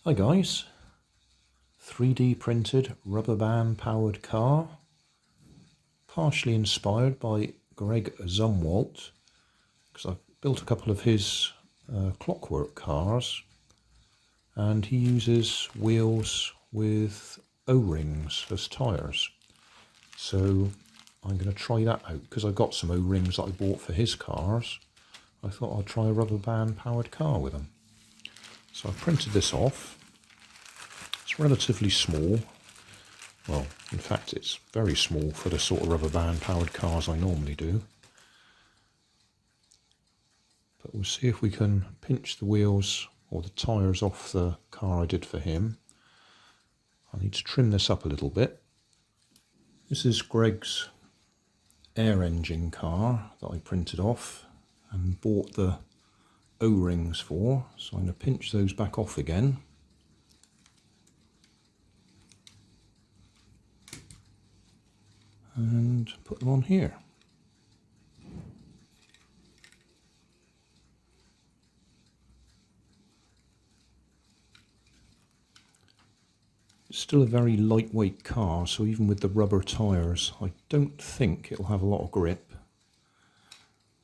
Hi guys, 3D printed rubber band powered car, partially inspired by Greg Zumwalt, because I've built a couple of his clockwork cars, and he uses wheels with O-rings as tyres. So I'm going to try that out, because I've got some O-rings that I bought for his cars. I thought I'd try a rubber band powered car with them. So I've printed this off. It's relatively small. Well, in fact, it's very small for the sort of rubber band powered cars I normally do. But we'll see if we can pinch the wheels or the tyres off the car I did for him. I need to trim this up a little bit. This is Greg's air engine car that I printed off and bought the O-rings for. So I'm going to pinch those back off again. And put them on here. It's still a very lightweight car, so even with the rubber tyres, I don't think it'll have a lot of grip.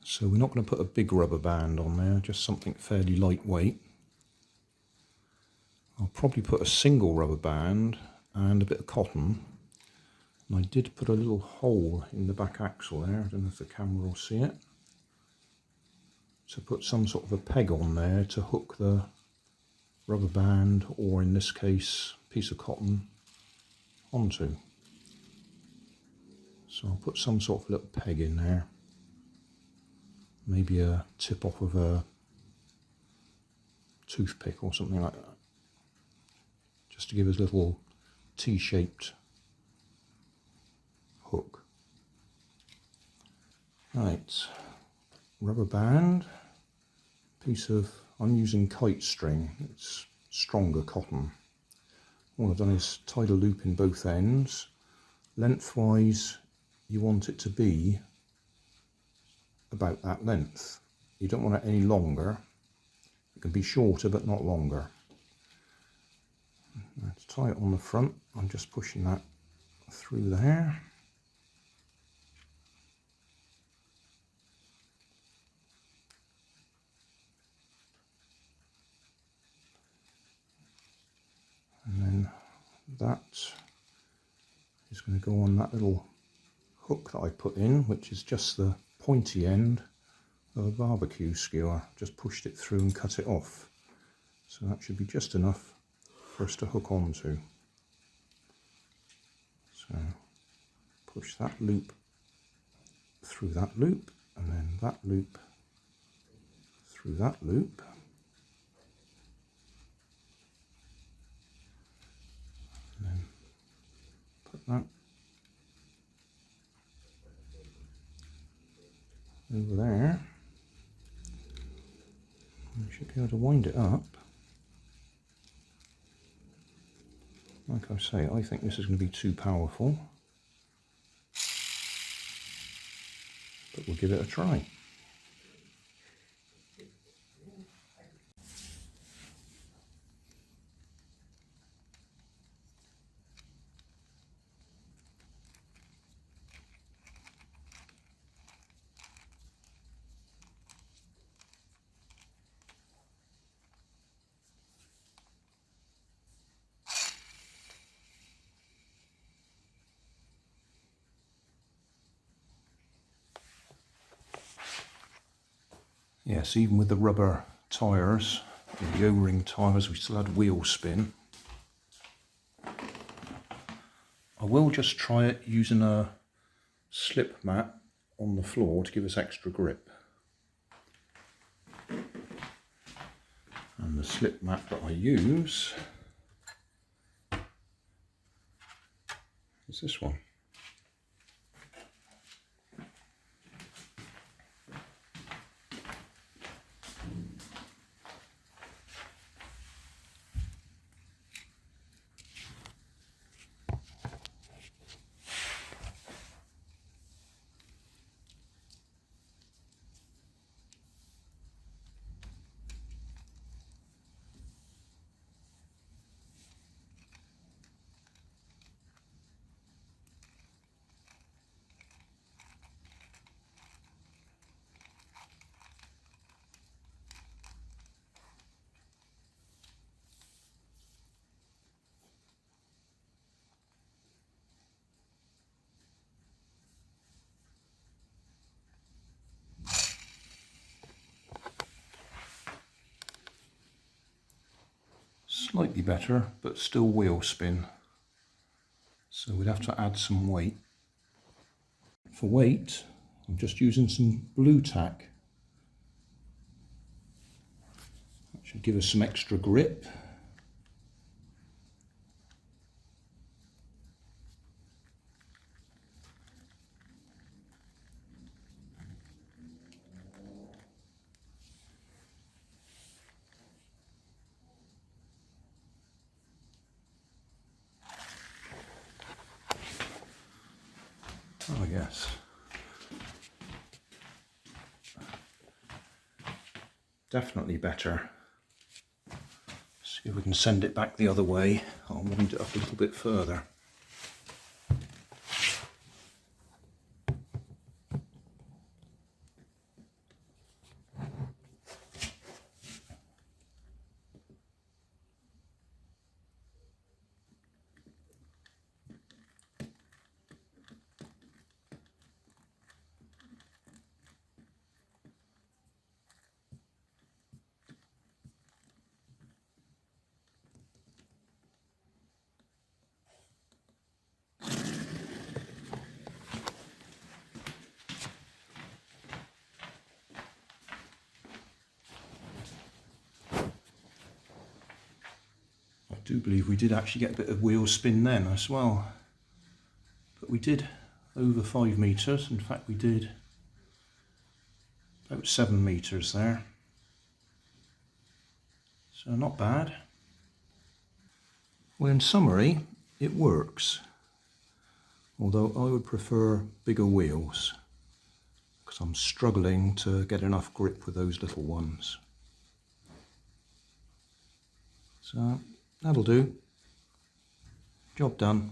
So we're not going to put a big rubber band on there, just something fairly lightweight. I'll probably put a single rubber band and a bit of cotton. And I did put a little hole in the back axle there, I don't know if the camera will see it. To put some sort of a peg on there to hook the rubber band, or in this case, piece of cotton, onto. So I'll put some sort of little peg in there. Maybe a tip off of a toothpick or something like that. Just to give us a little T-shaped hook. Right, rubber band, piece of, I'm using kite string, it's stronger cotton. All I've done is tied a loop in both ends. Lengthwise, you want it to be about that length. You don't want it any longer. It can be shorter but not longer. Now to tie it on the front, I'm just pushing that through there. And then that is going to go on that little hook that I put in, which is just the pointy end of a barbecue skewer. Just pushed it through and cut it off. So that should be just enough for us to hook onto. So push that loop through that loop, and then that loop through that loop. And then put that over there. We should be able to wind it up. Like I say, I think this is going to be too powerful, but we'll give it a try. Yes, even with the rubber tyres, the O-ring tyres, we still had wheel spin. I will just try it using a slip mat on the floor to give us extra grip. And the slip mat that I use is this one. Slightly better, but still wheel spin. So we'd have to add some weight. For weight, I'm just using some blue tack. That should give us some extra grip. Oh yes. Definitely better. See if we can send it back the other way. I'll wind it up a little bit further. I do believe we did actually get a bit of wheel spin then as well. But we did over 5 metres. In fact, we did about 7 metres there. So not bad. Well, in summary, it works. Although I would prefer bigger wheels because I'm struggling to get enough grip with those little ones. So that'll do. Job done.